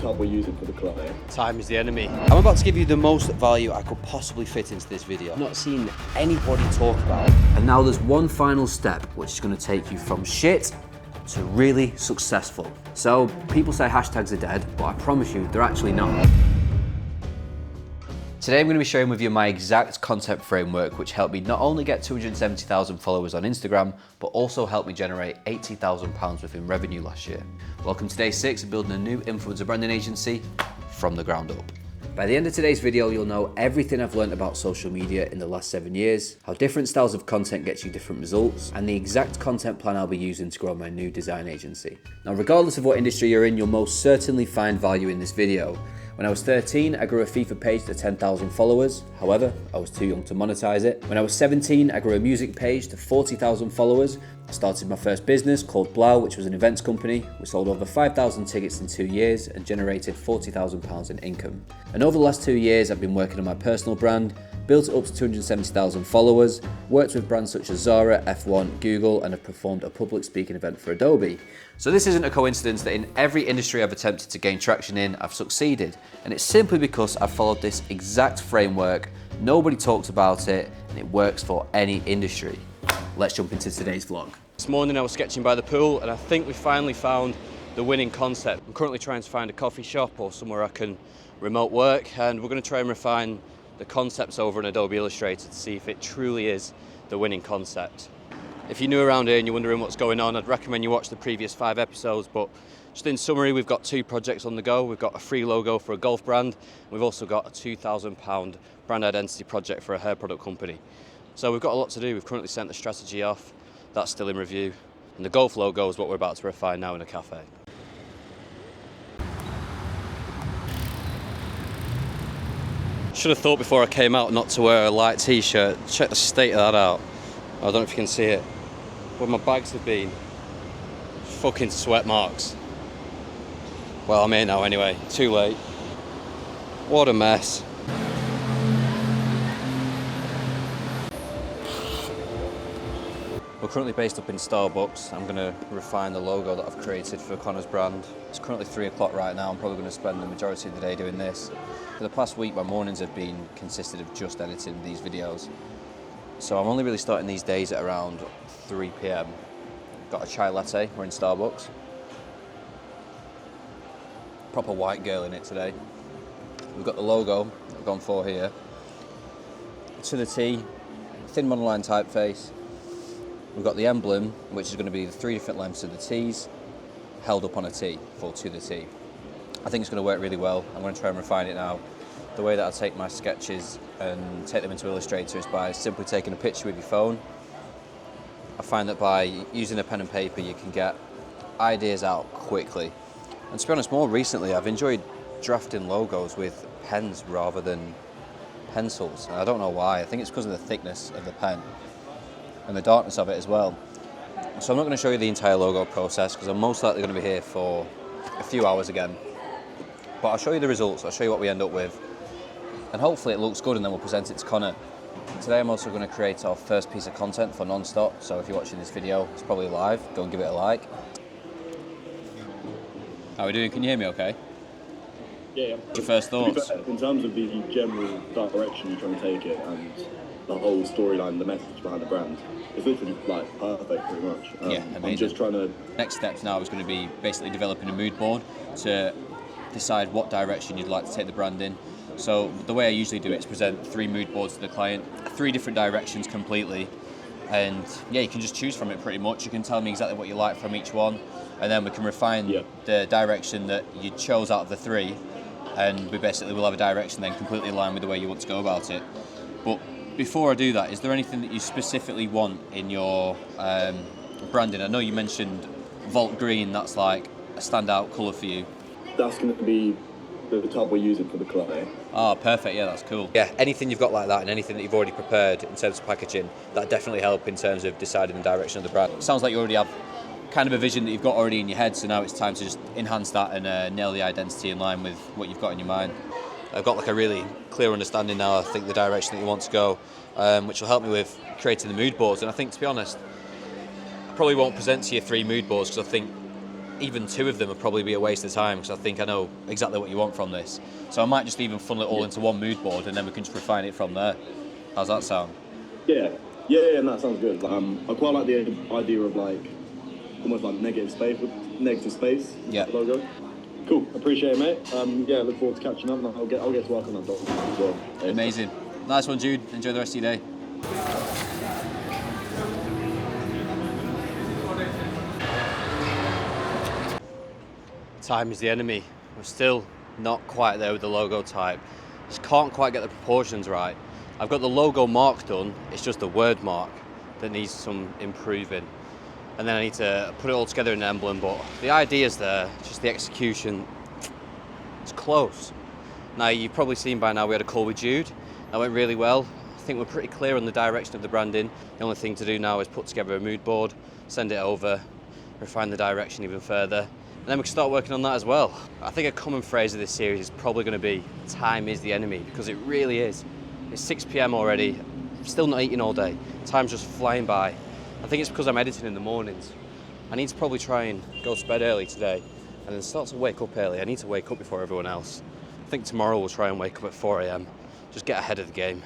tub we're using for the client. Time is the enemy. I'm about to give you the most value I could possibly fit into this video. I've not seen anybody talk about it. And now there's one final step, which is going to take you from shit to really successful. So people say hashtags are dead, but I promise you they're actually not. Today I'm going to be sharing with you my exact content framework, which helped me not only get 270,000 followers on Instagram, but also helped me generate £80,000 within revenue last year. Welcome to day 6 of building a new influencer branding agency from the ground up. By the end of today's video, you'll know everything I've learned about social media in the last 7 years, how different styles of content gets you different results, and the exact content plan I'll be using to grow my new design agency. Now, regardless of what industry you're in, you'll most certainly find value in this video. When I was 13, I grew a FIFA page to 10,000 followers. However, I was too young to monetize it. When I was 17, I grew a music page to 40,000 followers. I started my first business called Blau, which was an events company. We sold over 5,000 tickets in 2 years and generated £40,000 in income. And over the last 2 years, I've been working on my personal brand, built it up to 270,000 followers, worked with brands such as Zara, F1, Google, and have performed a public speaking event for Adobe. So this isn't a coincidence that in every industry I've attempted to gain traction in, I've succeeded. And it's simply because I've followed this exact framework, nobody talks about it, and it works for any industry. Let's jump into today's vlog. This morning I was sketching by the pool and I think we finally found the winning concept. I'm currently trying to find a coffee shop or somewhere I can remote work, and we're going to try and refine the concepts over in Adobe Illustrator to see if it truly is the winning concept. If you're new around here and you're wondering what's going on, I'd recommend you watch the previous 5 episodes, but just in summary, we've got 2 projects on the go. We've got a free logo for a golf brand. We've also got a £2,000 brand identity project for a hair product company. So we've got a lot to do. We've currently sent the strategy off. That's still in review. And the golf logo is what we're about to refine now in a cafe. Should have thought before I came out not to wear a light t-shirt. Check the state of that out. I don't know if you can see it. Where my bags have been. Fucking sweat marks. Well, I'm here now anyway. Too late. What a mess. We're currently based up in Starbucks. I'm going to refine the logo that I've created for Connor's brand. It's currently 3 o'clock right now. I'm probably going to spend the majority of the day doing this. For the past week, my mornings have been consisted of just editing these videos. So I'm only really starting these days at around 3 PM. Got a chai latte, we're in Starbucks. Proper white girl in it today. We've got the logo that I've gone for here. To the T, thin monoline typeface. We've got the emblem, which is going to be the 3 different lengths of the T's, held up on a T, for to the T. I think it's going to work really well. I'm going to try and refine it now. The way that I take my sketches and take them into Illustrator is by simply taking a picture with your phone. I find that by using a pen and paper, you can get ideas out quickly. And to be honest, more recently, I've enjoyed drafting logos with pens rather than pencils. And I don't know why. I think it's because of the thickness of the pen and the darkness of it as well. So I'm not going to show you the entire logo process because I'm most likely going to be here for a few hours again. But I'll show you the results, I'll show you what we end up with. And hopefully it looks good and then we'll present it to Connor. Today I'm also going to create our first piece of content for Non-Stop. So if you're watching this video, it's probably live. Go and give it a like. How are we doing? Can you hear me okay? Yeah. What's your first thoughts? In terms of the general direction you're trying to take it and the whole storyline, the message behind the brand, it's literally like perfect pretty much. Yeah, amazing. I'm just trying to... Next steps now is going to be basically developing a mood board to decide what direction you'd like to take the brand in. So the way I usually do it is present 3 mood boards to the client, 3 different directions completely, and yeah, you can just choose from it pretty much. You can tell me exactly what you like from each one, and then we can refine the direction that you chose out of the 3, and we basically will have a direction then completely aligned with the way you want to go about it. But before I do that, is there anything that you specifically want in your branding? I know you mentioned Vault Green, that's like a standout colour for you. That's going to be the tub we're using for the client. Oh, perfect. Yeah, that's cool. Yeah, anything you've got like that and anything that you've already prepared in terms of packaging, that definitely help in terms of deciding the direction of the brand. Sounds like you already have kind of a vision that you've got already in your head, so now it's time to just enhance that and nail the identity in line with what you've got in your mind. I've got like a really clear understanding now, I think, the direction that you want to go, which will help me with creating the mood boards. And I think, to be honest, I probably won't present to you 3 mood boards because I think even 2 of them would probably be a waste of time because I think I know exactly what you want from this. So I might just even funnel it all into one mood board and then we can just refine it from there. How's that sound? Yeah, and that sounds good. I quite like the idea of like almost like negative space logo. Cool, appreciate it, mate. Yeah, look forward to catching up, and I'll get to work on that document as well. Amazing. Nice one, Jude. Enjoy the rest of your day. Time is the enemy. We're still not quite there with the logo type. Just can't quite get the proportions right. I've got the logo mark done, it's just the word mark that needs some improving. And then I need to put it all together in an emblem, but the idea's there, just the execution, it's close. Now, you've probably seen by now we had a call with Jude. That went really well. I think we're pretty clear on the direction of the branding. The only thing to do now is put together a mood board, send it over, refine the direction even further, and then we can start working on that as well. I think a common phrase of this series is probably going to be, time is the enemy, because it really is. It's 6 p.m. already, still not eating all day. Time's just flying by. I think it's because I'm editing in the mornings. I need to probably try and go to bed early today and then start to wake up early. I need to wake up before everyone else. I think tomorrow we'll try and wake up at 4 a.m. Just get ahead of the game.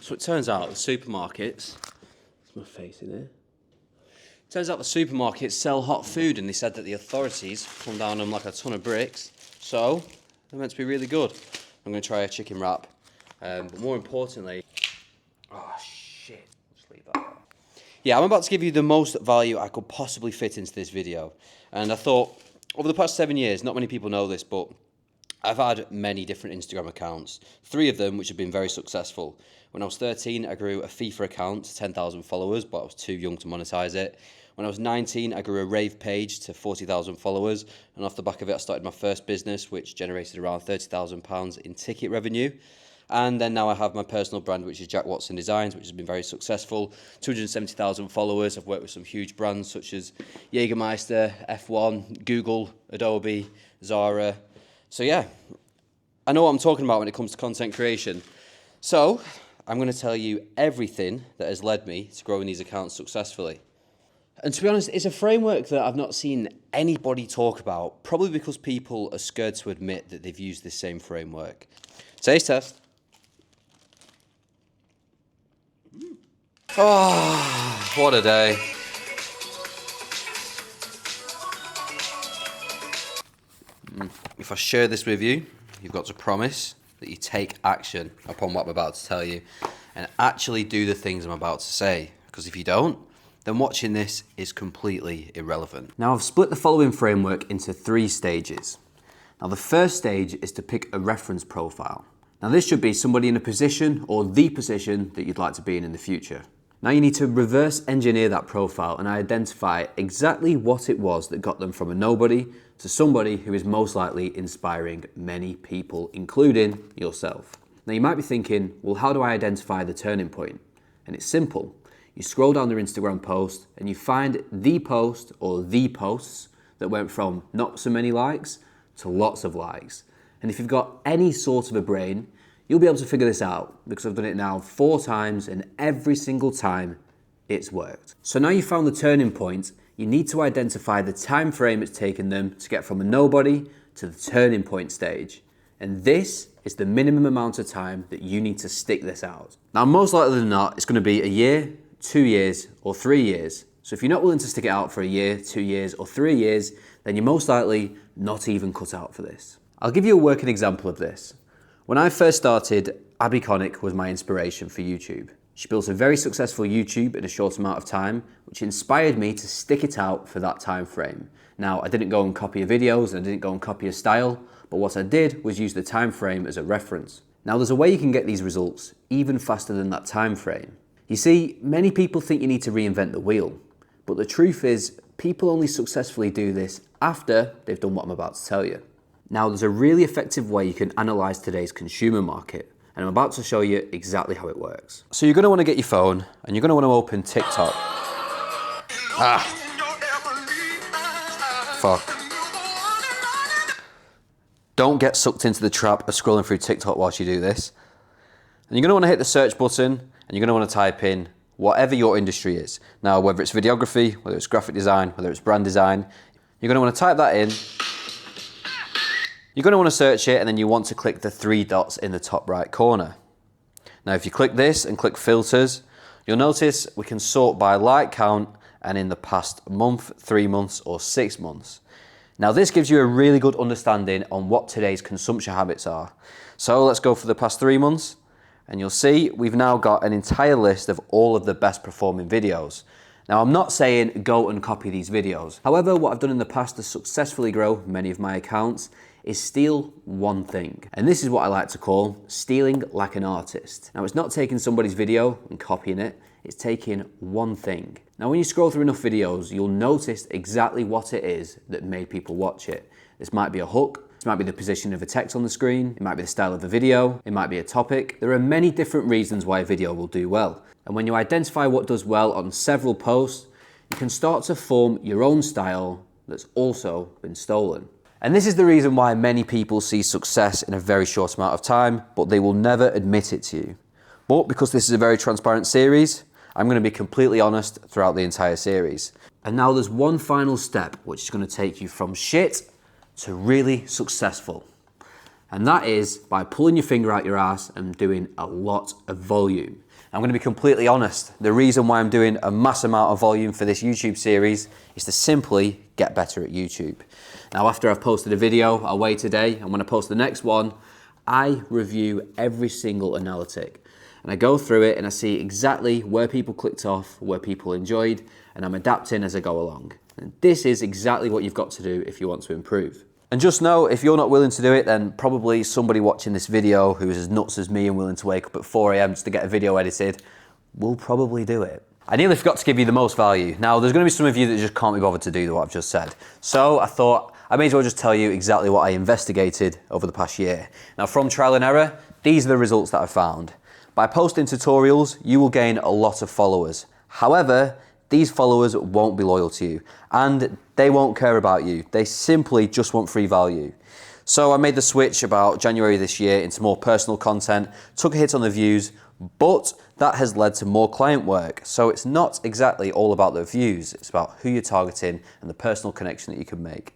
So it turns out the supermarkets, there's my face in here. Turns out the supermarkets sell hot food, and they said that the authorities come down on them like a ton of bricks. So they're meant to be really good. I'm going to try a chicken wrap. But more importantly, oh shit, let's leave that there. Yeah, I'm about to give you the most value I could possibly fit into this video. And I thought, over the past 7 years, not many people know this, but I've had many different Instagram accounts. 3 of them which have been very successful. When I was 13, I grew a FIFA account to 10,000 followers, but I was too young to monetize it. When I was 19, I grew a rave page to 40,000 followers, and off the back of it, I started my first business, which generated around £30,000 in ticket revenue. And then now I have my personal brand, which is Jack Watson Designs, which has been very successful. 270,000 followers. I've worked with some huge brands such as Jägermeister, F1, Google, Adobe, Zara. So yeah, I know what I'm talking about when it comes to content creation. So I'm going to tell you everything that has led me to growing these accounts successfully. And to be honest, it's a framework that I've not seen anybody talk about, probably because people are scared to admit that they've used this same framework. Taste test. Oh, what a day. If I share this with you, you've got to promise that you take action upon what I'm about to tell you and actually do the things I'm about to say. Because if you don't, then watching this is completely irrelevant. Now, I've split the following framework into 3 stages. Now, the first stage is to pick a reference profile. Now, this should be somebody in a position or the position that you'd like to be in the future. Now, you need to reverse engineer that profile and identify exactly what it was that got them from a nobody to somebody who is most likely inspiring many people, including yourself. Now, you might be thinking, well, how do I identify the turning point? And it's simple. You scroll down their Instagram post and you find the post or the posts that went from not so many likes to lots of likes. And if you've got any sort of a brain, you'll be able to figure this out because I've done it now 4 times and every single time it's worked. So now you've found the turning point, you need to identify the time frame it's taken them to get from a nobody to the turning point stage. And this is the minimum amount of time that you need to stick this out. Now, most likely than not, it's going to be a year, 2 years, or 3 years. So if you're not willing to stick it out for a year, 2 years, or 3 years, then you're most likely not even cut out for this. I'll give you a working example of this. When I first started, Abby Connick was my inspiration for YouTube. She built a very successful YouTube in a short amount of time, which inspired me to stick it out for that time frame. Now, I didn't go and copy her videos and I didn't go and copy her style, but what I did was use the time frame as a reference. Now, there's a way you can get these results even faster than that time frame. You see, many people think you need to reinvent the wheel, but the truth is, people only successfully do this after they've done what I'm about to tell you. Now, there's a really effective way you can analyze today's consumer market, and I'm about to show you exactly how it works. So you're going to want to get your phone, and you're going to want to open TikTok. Fuck. Don't get sucked into the trap of scrolling through TikTok whilst you do this. And you're going to want to hit the search button, and you're going to want to type in whatever your industry is. Now, whether it's videography, whether it's graphic design, whether it's brand design, you're going to want to type that in. You're going to want to search it, and then you want to click the 3 dots in the top right corner. Now, if you click this and click filters, you'll notice we can sort by like count and in the past month, 3 months, or 6 months. Now, this gives you a really good understanding on what today's consumption habits are. So let's go for the past 3 months, and you'll see we've now got an entire list of all of the best performing videos. Now, I'm not saying go and copy these videos. However, what I've done in the past to successfully grow many of my accounts is steal one thing. And this is what I like to call stealing like an artist. Now, it's not taking somebody's video and copying it, it's taking one thing. Now, when you scroll through enough videos, you'll notice exactly what it is that made people watch it. This might be a hook, this might be the position of a text on the screen, it might be the style of the video, it might be a topic. There are many different reasons why a video will do well. And when you identify what does well on several posts, you can start to form your own style that's also been stolen. And this is the reason why many people see success in a very short amount of time, but they will never admit it to you. But because this is a very transparent series, I'm going to be completely honest throughout the entire series. And now there's one final step, which is going to take you from shit to really successful. And that is by pulling your finger out your ass and doing a lot of volume. I'm going to be completely honest. The reason why I'm doing a mass amount of volume for this YouTube series is to simply get better at YouTube. Now, after I've posted a video, I'll wait a day, and when I post the next one, I review every single analytic. And I go through it and I see exactly where people clicked off, where people enjoyed, and I'm adapting as I go along. And this is exactly what you've got to do if you want to improve. And just know, if you're not willing to do it, then probably somebody watching this video who is as nuts as me and willing to wake up at 4 AM just to get a video edited will probably do it. I nearly forgot to give you the most value. Now, there's going to be some of you that just can't be bothered to do what I've just said. So I thought I may as well just tell you exactly what I investigated over the past year. Now, from trial and error, these are the results that I found. By posting tutorials, you will gain a lot of followers. However, these followers won't be loyal to you and they won't care about you. They simply just want free value. So I made the switch about January this year into more personal content, took a hit on the views, but that has led to more client work. So it's not exactly all about the views, it's about who you're targeting and the personal connection that you can make.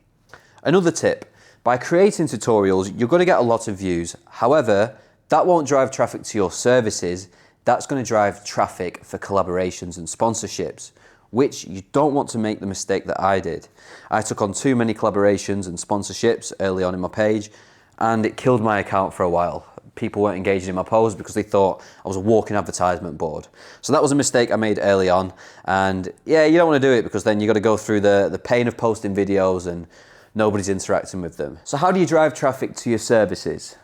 Another tip, by creating tutorials, you're going to get a lot of views. However, that won't drive traffic to your services. That's going to drive traffic for collaborations and sponsorships, which you don't want to make the mistake that I did. I took on too many collaborations and sponsorships early on in my page, and it killed my account for a while. People weren't engaging in my posts because they thought I was a walking advertisement board. So that was a mistake I made early on. And yeah, you don't want to do it because then you got to go through the pain of posting videos and nobody's interacting with them. So how do you drive traffic to your services?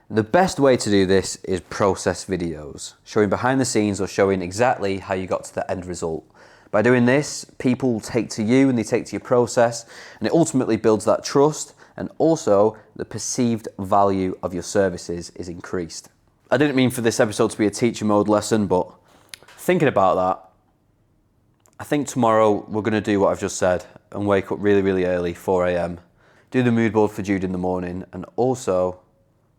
The best way to do this is process videos, showing behind the scenes or showing exactly how you got to the end result. By doing this, people take to you and they take to your process, and it ultimately builds that trust, and also the perceived value of your services is increased. I didn't mean for this episode to be a teacher mode lesson, but thinking about that, I think tomorrow we're going to do what I've just said and wake up really, really early, 4 AM, do the mood board for Jude in the morning, and also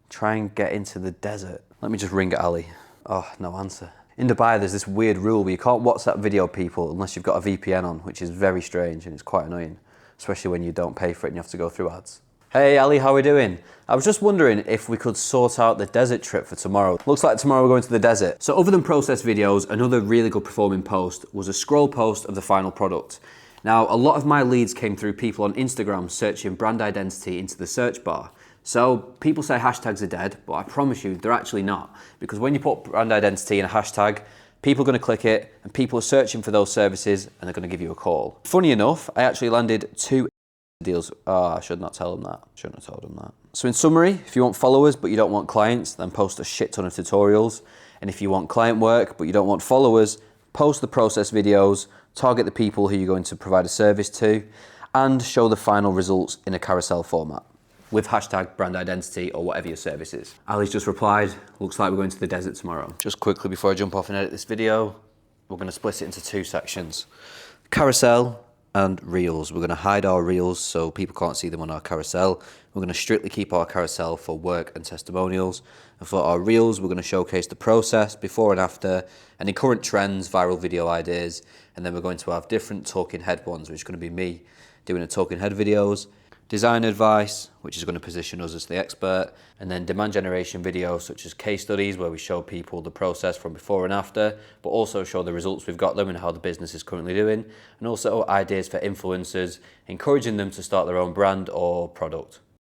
try and get into the desert. Let me just ring Ali. Oh, no answer. In Dubai, there's this weird rule where you can't WhatsApp video people unless you've got a VPN on, which is very strange and it's quite annoying, especially when you don't pay for it and you have to go through ads. Hey Ali, how are we doing? I was just wondering if we could sort out the desert trip for tomorrow. Looks like tomorrow we're going to the desert. So other than process videos, another really good performing post was a scroll post of the final product. Now, a lot of my leads came through people on Instagram searching brand identity into the search bar. So people say hashtags are dead, but I promise you they're actually not. Because when you put brand identity in a hashtag, people are going to click it and people are searching for those services and they're going to give you a call. Funny enough, I actually landed 2 deals. Oh, I should not tell them that. Shouldn't have told them that. So in summary, if you want followers but you don't want clients, then post a shit ton of tutorials. And if you want client work but you don't want followers, post the process videos, target the people who you're going to provide a service to, and show the final results in a carousel format with hashtag brand identity or whatever your service is. Ali's just replied, looks like we're going to the desert tomorrow. Just quickly before I jump off and edit this video, we're going to split it into 2 sections. Carousel and reels. We're going to hide our reels so people can't see them on our carousel. We're going to strictly keep our carousel for work and testimonials. And for our reels, we're going to showcase the process, before and after, any current trends, viral video ideas, and then we're going to have different talking head ones, which is going to be me doing the talking head videos, design advice, which is going to position us as the expert, and then demand generation videos such as case studies where we show people the process from before and after, but also show the results we've got them and how the business is currently doing, and also ideas for influencers, encouraging them to start their own brand or product.